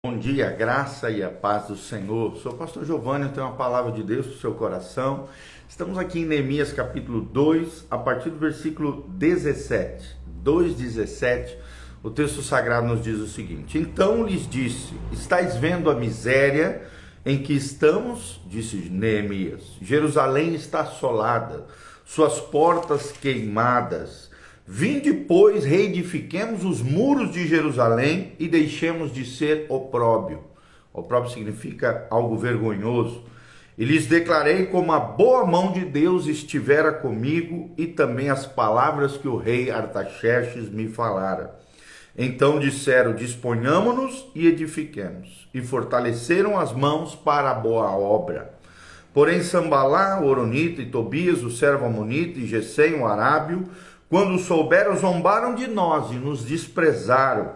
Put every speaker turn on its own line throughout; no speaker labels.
Bom dia, a graça e a paz do Senhor. Sou o pastor Giovanni, eu tenho uma palavra de Deus para o seu coração. Estamos aqui em Neemias capítulo 2, a partir do versículo 17. 2:17, o texto sagrado nos diz o seguinte: Então lhes disse, estáis vendo a miséria em que estamos? Disse Neemias. Jerusalém está assolada, suas portas queimadas. Vinde, pois, reedifiquemos os muros de Jerusalém e deixemos de ser opróbio. Opróbio significa algo vergonhoso. E lhes declarei como a boa mão de Deus estivera comigo e também as palavras que o rei Artaxerxes me falara. Então disseram, disponhamo-nos e edifiquemos. E fortaleceram as mãos para a boa obra. Porém Sambalá, o Horonita, e Tobias, o servo amonita, e Gesem, o arábio, quando souberam, zombaram de nós e nos desprezaram.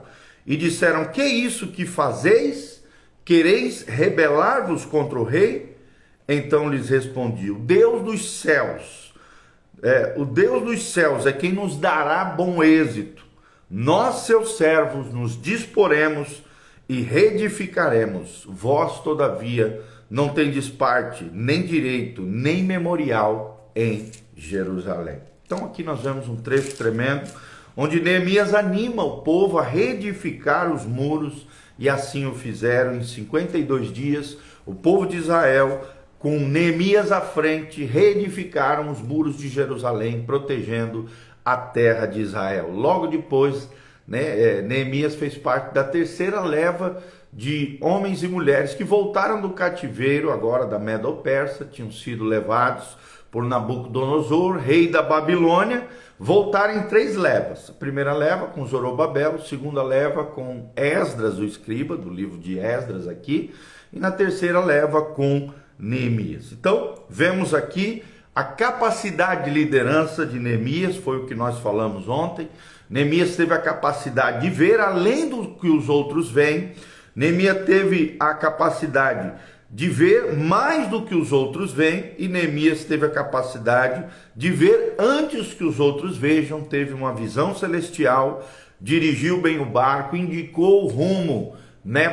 E disseram, que é isso que fazeis? Quereis rebelar-vos contra o rei? Então lhes respondi, o Deus dos céus é quem nos dará bom êxito. Nós, seus servos, nos disporemos e reedificaremos. Vós, todavia, não tendes parte, nem direito, nem memorial em Jerusalém. Então aqui nós vemos um trecho tremendo, onde Neemias anima o povo a reedificar os muros, e assim o fizeram em 52 dias. O povo de Israel, com Neemias à frente, reedificaram os muros de Jerusalém, protegendo a terra de Israel. Logo depois, Neemias fez parte da terceira leva de homens e mulheres que voltaram do cativeiro, agora da Medo-Persa, tinham sido levados por Nabucodonosor, rei da Babilônia. Voltaram em três levas. A primeira leva com Zorobabel, a segunda leva com Esdras, o escriba, do livro de Esdras aqui, e na terceira leva com Neemias. Então, vemos aqui a capacidade de liderança de Neemias, foi o que nós falamos ontem. Neemias teve a capacidade de ver além do que os outros veem. Neemias teve a capacidade de ver mais do que os outros veem, e Neemias teve a capacidade de ver antes que os outros vejam, teve uma visão celestial, dirigiu bem o barco, indicou o rumo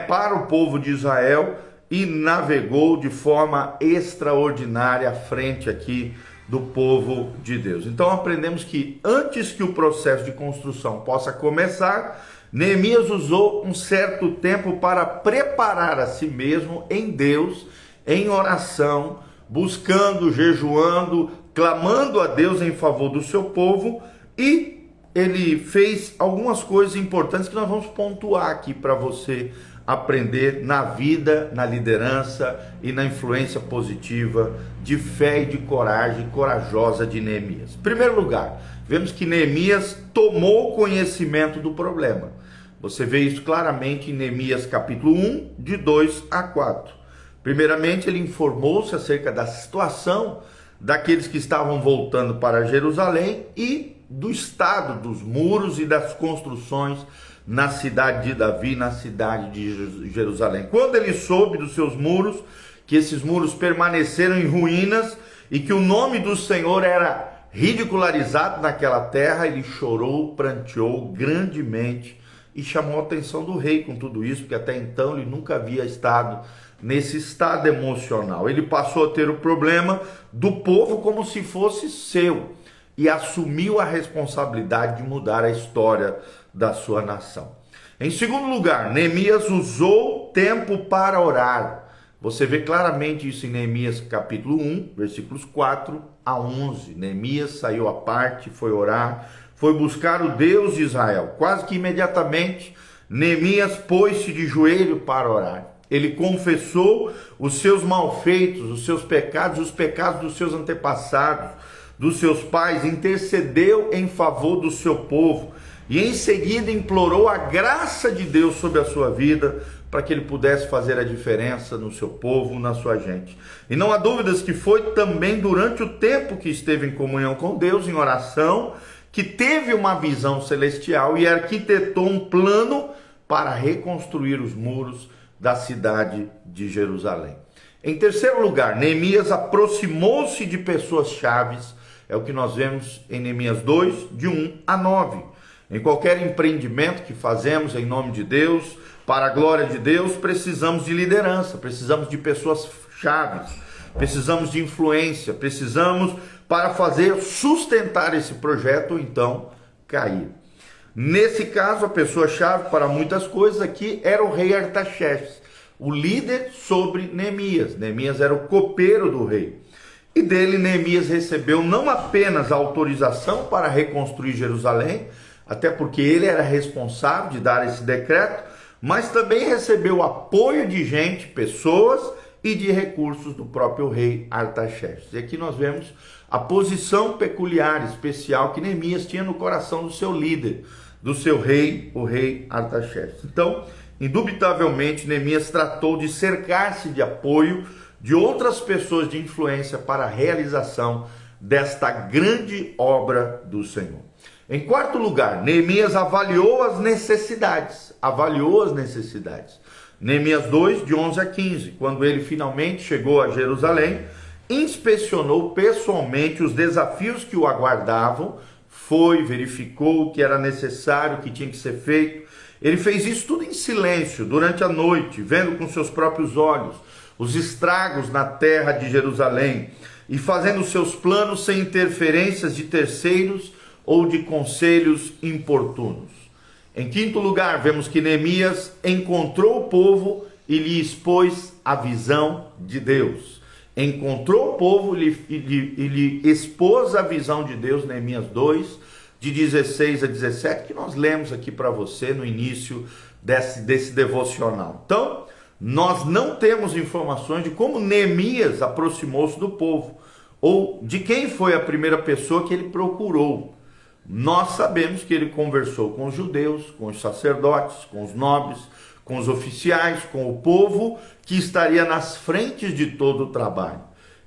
para o povo de Israel e navegou de forma extraordinária à frente aqui do povo de Deus. Então aprendemos que antes que o processo de construção possa começar, Neemias usou um certo tempo para preparar a si mesmo em Deus, em oração, buscando, jejuando, clamando a Deus em favor do seu povo, e ele fez algumas coisas importantes que nós vamos pontuar aqui para você aprender na vida, na liderança e na influência positiva de fé e de coragem corajosa de Neemias. Em primeiro lugar, vemos que Neemias tomou conhecimento do problema. Você vê isso claramente em Neemias capítulo 1, de 2 a 4. Primeiramente, ele informou-se acerca da situação daqueles que estavam voltando para Jerusalém e do estado dos muros e das construções na cidade de Davi, na cidade de Jerusalém. Quando ele soube dos seus muros, que esses muros permaneceram em ruínas e que o nome do Senhor era ridicularizado naquela terra, ele chorou, pranteou grandemente e chamou a atenção do rei com tudo isso, porque até então ele nunca havia estado nesse estado emocional. Ele passou a ter o problema do povo como se fosse seu e assumiu a responsabilidade de mudar a história da sua nação. Em segundo lugar, Neemias usou tempo para orar. Você vê claramente isso em Neemias capítulo 1, versículos 4 a 11. Neemias saiu à parte, foi orar, foi buscar o Deus de Israel. Quase que imediatamente, Neemias pôs-se de joelho para orar. Ele confessou os seus malfeitos, os seus pecados, os pecados dos seus antepassados, dos seus pais, intercedeu em favor do seu povo e em seguida implorou a graça de Deus sobre a sua vida, para que ele pudesse fazer a diferença no seu povo, na sua gente. E não há dúvidas que foi também durante o tempo que esteve em comunhão com Deus, em oração, que teve uma visão celestial e arquitetou um plano para reconstruir os muros da cidade de Jerusalém. Em terceiro lugar, Neemias aproximou-se de pessoas chaves, é o que nós vemos em Neemias 2, de 1 a 9. Em qualquer empreendimento que fazemos em nome de Deus, Para a glória de Deus, precisamos de liderança, precisamos de pessoas chaves, precisamos de influência, precisamos para fazer sustentar esse projeto ou então cair. Nesse caso, a pessoa-chave para muitas coisas aqui era o rei Artaxerxes, o líder sobre Neemias. Neemias era o copeiro do rei. E dele Neemias recebeu não apenas a autorização para reconstruir Jerusalém, até porque ele era responsável de dar esse decreto, mas também recebeu o apoio de gente, pessoas e de recursos do próprio rei Artaxerxes. E aqui nós vemos a posição peculiar, especial que Neemias tinha no coração do seu líder, do seu rei, o rei Artaxerxes. Então, indubitavelmente, Neemias tratou de cercar-se de apoio de outras pessoas de influência para a realização desta grande obra do Senhor. Em quarto lugar, Neemias avaliou as necessidades. Neemias 2, de 11 a 15, quando ele finalmente chegou a Jerusalém, inspecionou pessoalmente os desafios que o aguardavam, verificou o que era necessário, o que tinha que ser feito. Ele fez isso tudo em silêncio, durante a noite, vendo com seus próprios olhos os estragos na terra de Jerusalém e fazendo seus planos sem interferências de terceiros ou de conselhos importunos. Em quinto lugar, vemos que Neemias encontrou o povo e lhe expôs a visão de Deus. Encontrou o povo e lhe expôs a visão de Deus, Neemias 2, de 16 a 17, que nós lemos aqui para você no início desse devocional. Então, nós não temos informações de como Neemias aproximou-se do povo, ou de quem foi a primeira pessoa que ele procurou. Nós sabemos que ele conversou com os judeus, com os sacerdotes, com os nobres, com os oficiais, com o povo que estaria nas frentes de todo o trabalho.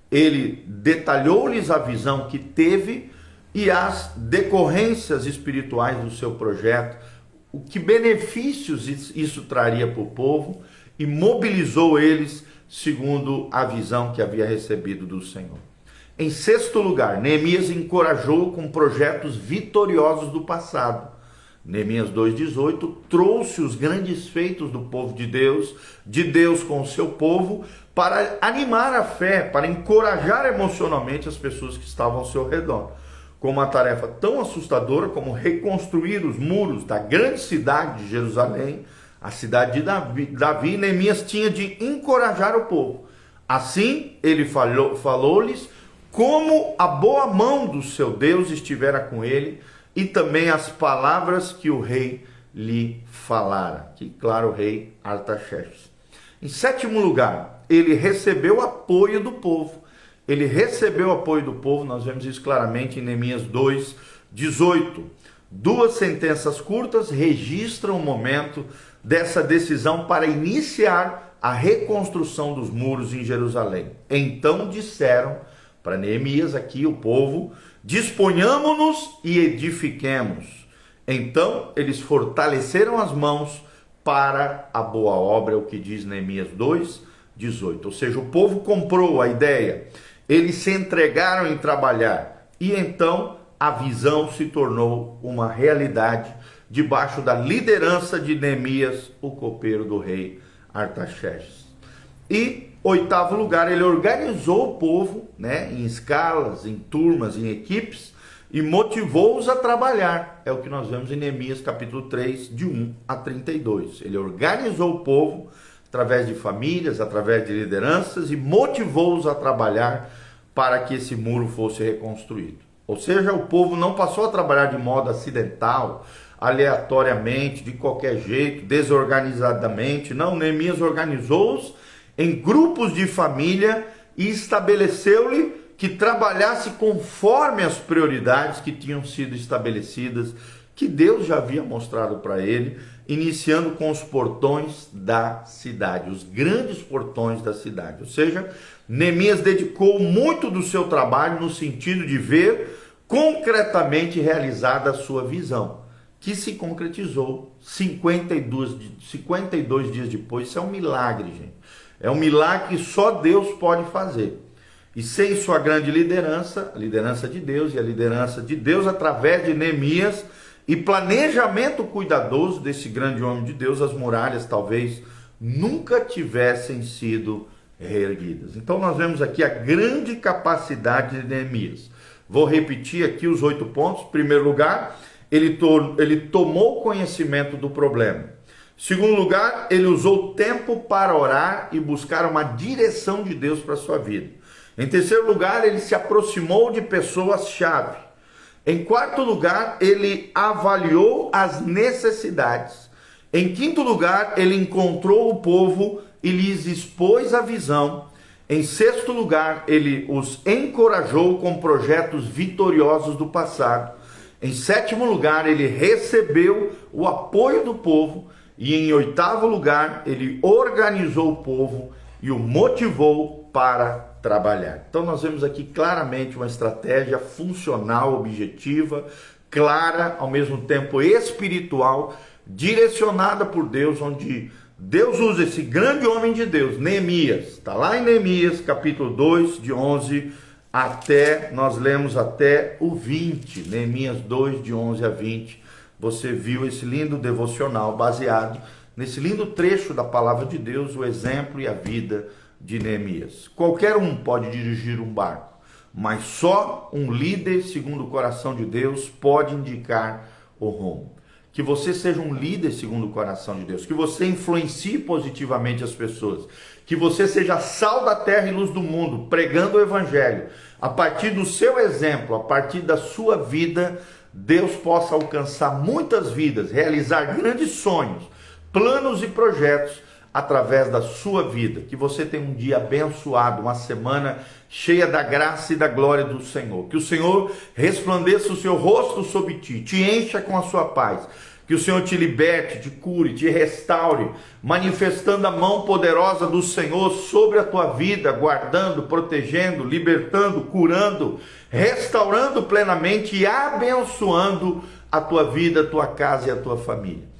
Ele detalhou-lhes a visão que teve e as decorrências espirituais do seu projeto, o que benefícios isso traria para o povo, e mobilizou eles segundo a visão que havia recebido do Senhor. Em sexto lugar, Neemias encorajou com projetos vitoriosos do passado. Neemias 2,18 trouxe os grandes feitos do povo de Deus com o seu povo, para animar a fé, para encorajar emocionalmente as pessoas que estavam ao seu redor. Com uma tarefa tão assustadora como reconstruir os muros da grande cidade de Jerusalém, a cidade de Davi, Neemias tinha de encorajar o povo. Assim, ele falou-lhes como a boa mão do seu Deus estivera com ele, e também as palavras que o rei lhe falara. Que, claro, o rei Artaxerxes. Em sétimo lugar, ele recebeu apoio do povo. Nós vemos isso claramente em Neemias 2:18. Duas sentenças curtas registram o momento dessa decisão para iniciar a reconstrução dos muros em Jerusalém. Então disseram para Neemias, aqui o povo: disponhamos-nos e edifiquemos. Então eles fortaleceram as mãos para a boa obra, é o que diz Neemias 2:18. Ou seja, o povo comprou a ideia, eles se entregaram em trabalhar, e então a visão se tornou uma realidade debaixo da liderança de Neemias, o copeiro do rei Artaxerxes. E oitavo lugar, ele organizou o povo, em escalas, em turmas, em equipes, e motivou-os a trabalhar. É o que nós vemos em Neemias capítulo 3, de 1 a 32. Ele organizou o povo através de famílias, através de lideranças, e motivou-os a trabalhar para que esse muro fosse reconstruído. Ou seja, o povo não passou a trabalhar de modo acidental, aleatoriamente, de qualquer jeito, desorganizadamente. Não, Neemias organizou-os em grupos de família e estabeleceu-lhe que trabalhasse conforme as prioridades que tinham sido estabelecidas, que Deus já havia mostrado para ele, iniciando com os portões da cidade, os grandes portões da cidade. Ou seja, Neemias dedicou muito do seu trabalho no sentido de ver concretamente realizada a sua visão, que se concretizou 52 dias depois. Isso é um milagre, gente. É um milagre que só Deus pode fazer. E sem sua grande liderança, a liderança de Deus e a liderança de Deus através de Neemias, e planejamento cuidadoso desse grande homem de Deus, as muralhas talvez nunca tivessem sido reerguidas. Então nós vemos aqui a grande capacidade de Neemias. Vou repetir aqui os 8 pontos. Em primeiro lugar, ele tomou conhecimento do problema. Em segundo lugar, ele usou tempo para orar e buscar uma direção de Deus para a sua vida. Em terceiro lugar, ele se aproximou de pessoas-chave. Em quarto lugar, ele avaliou as necessidades. Em quinto lugar, ele encontrou o povo e lhes expôs a visão. Em sexto lugar, ele os encorajou com projetos vitoriosos do passado. Em sétimo lugar, ele recebeu o apoio do povo. E em oitavo lugar, ele organizou o povo e o motivou para trabalhar. Então nós vemos aqui claramente uma estratégia funcional, objetiva, clara, ao mesmo tempo espiritual, direcionada por Deus, onde Deus usa esse grande homem de Deus, Neemias. Está lá em Neemias, capítulo 2, de 11 até, nós lemos até o 20, Neemias 2, de 11 a 20. Você viu esse lindo devocional baseado nesse lindo trecho da palavra de Deus, o exemplo e a vida de Neemias. Qualquer um pode dirigir um barco, mas só um líder segundo o coração de Deus pode indicar o rumo. Que você seja um líder segundo o coração de Deus, que você influencie positivamente as pessoas, que você seja sal da terra e luz do mundo, pregando o evangelho. A partir do seu exemplo, a partir da sua vida, Deus possa alcançar muitas vidas, realizar grandes sonhos, planos e projetos através da sua vida. Que você tenha um dia abençoado, uma semana cheia da graça e da glória do Senhor. Que o Senhor resplandeça o seu rosto sobre ti, te encha com a sua paz. Que o Senhor te liberte, te cure, te restaure, manifestando a mão poderosa do Senhor sobre a tua vida, guardando, protegendo, libertando, curando, restaurando plenamente e abençoando a tua vida, a tua casa e a tua família.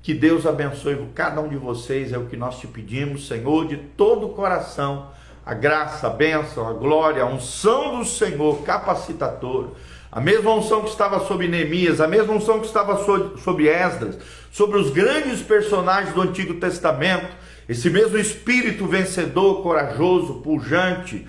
Que Deus abençoe cada um de vocês, é o que nós te pedimos, Senhor, de todo o coração. A graça, a bênção, a glória, a unção do Senhor capacitador. A mesma unção que estava sobre Neemias, a mesma unção que estava sobre Esdras, sobre os grandes personagens do Antigo Testamento. Esse mesmo espírito vencedor, corajoso, pujante,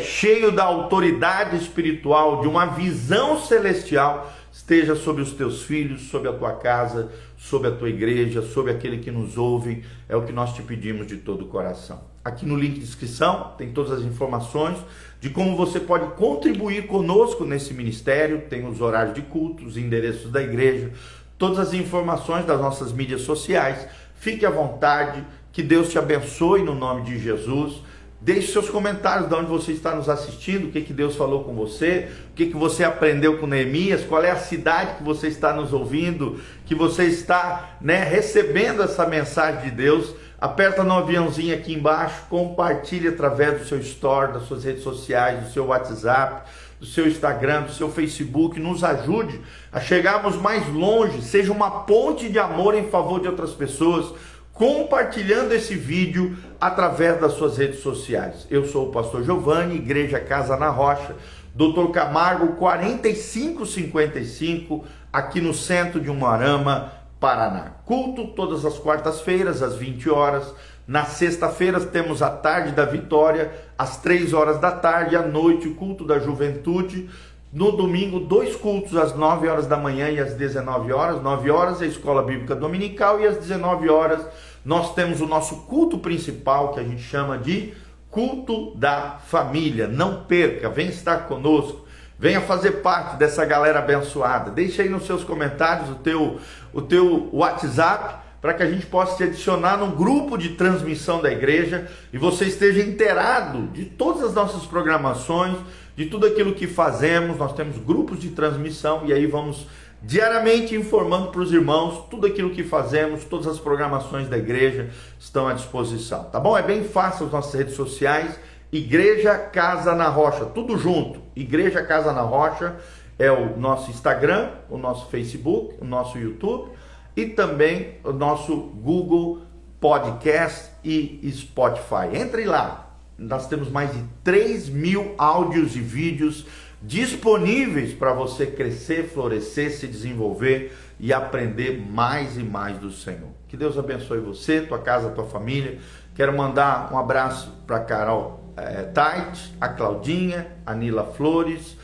cheio da autoridade espiritual, de uma visão celestial, esteja sobre os teus filhos, sobre a tua casa, sobre a tua igreja, sobre aquele que nos ouve. É o que nós te pedimos de todo o coração. Aqui no link de inscrição tem todas as informações de como você pode contribuir conosco nesse ministério. Tem os horários de culto, os endereços da igreja, todas as informações das nossas mídias sociais. Fique à vontade, que Deus te abençoe no nome de Jesus. Deixe seus comentários de onde você está nos assistindo, o que Deus falou com você, o que você aprendeu com Neemias, qual é a cidade que você está nos ouvindo, que você está recebendo essa mensagem de Deus. Aperta no aviãozinho aqui embaixo, compartilhe através do seu story, das suas redes sociais, do seu WhatsApp, do seu Instagram, do seu Facebook. Nos ajude a chegarmos mais longe, seja uma ponte de amor em favor de outras pessoas, compartilhando esse vídeo através das suas redes sociais. Eu sou o pastor Giovanni, Igreja Casa na Rocha, Dr. Camargo 4555, aqui no centro de Umuarama, Paraná. Culto todas as quartas-feiras, às 20 horas. Na sexta-feira temos a tarde da vitória, às 3 horas da tarde. À noite, o culto da juventude. No domingo, 2 cultos, às 9 horas da manhã e às 19 horas. 9 horas, a escola bíblica dominical. E às 19 horas, nós temos o nosso culto principal, que a gente chama de culto da família. Não perca, vem estar conosco. Venha fazer parte dessa galera abençoada. Deixa aí nos seus comentários o teu WhatsApp, para que a gente possa te adicionar no grupo de transmissão da igreja e você esteja inteirado de todas as nossas programações, de tudo aquilo que fazemos. Nós temos grupos de transmissão e aí vamos diariamente informando para os irmãos tudo aquilo que fazemos, todas as programações da igreja estão à disposição, tá bom? É bem fácil as nossas redes sociais. Igreja Casa na Rocha, tudo junto. Igreja Casa na Rocha é o nosso Instagram, o nosso Facebook, o nosso YouTube e também o nosso Google Podcast e Spotify. Entre lá, nós temos mais de 3.000 áudios e vídeos disponíveis para você crescer, florescer, se desenvolver e aprender mais e mais do Senhor. Que Deus abençoe você, tua casa, tua família. Quero mandar um abraço para a Carol Tait, a Claudinha, a Nila Flores,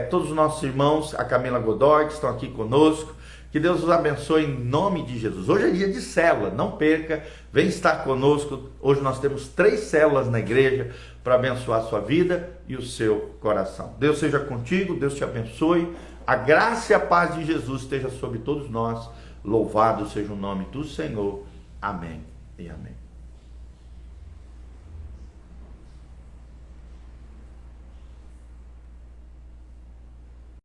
todos os nossos irmãos, a Camila Godoy, que estão aqui conosco. Que Deus os abençoe em nome de Jesus. Hoje é dia de célula, não perca, vem estar conosco. Hoje nós temos 3 células na igreja para abençoar a sua vida e o seu coração. Deus seja contigo, Deus te abençoe. A graça e a paz de Jesus esteja sobre todos nós. Louvado seja o nome do Senhor. Amém e amém.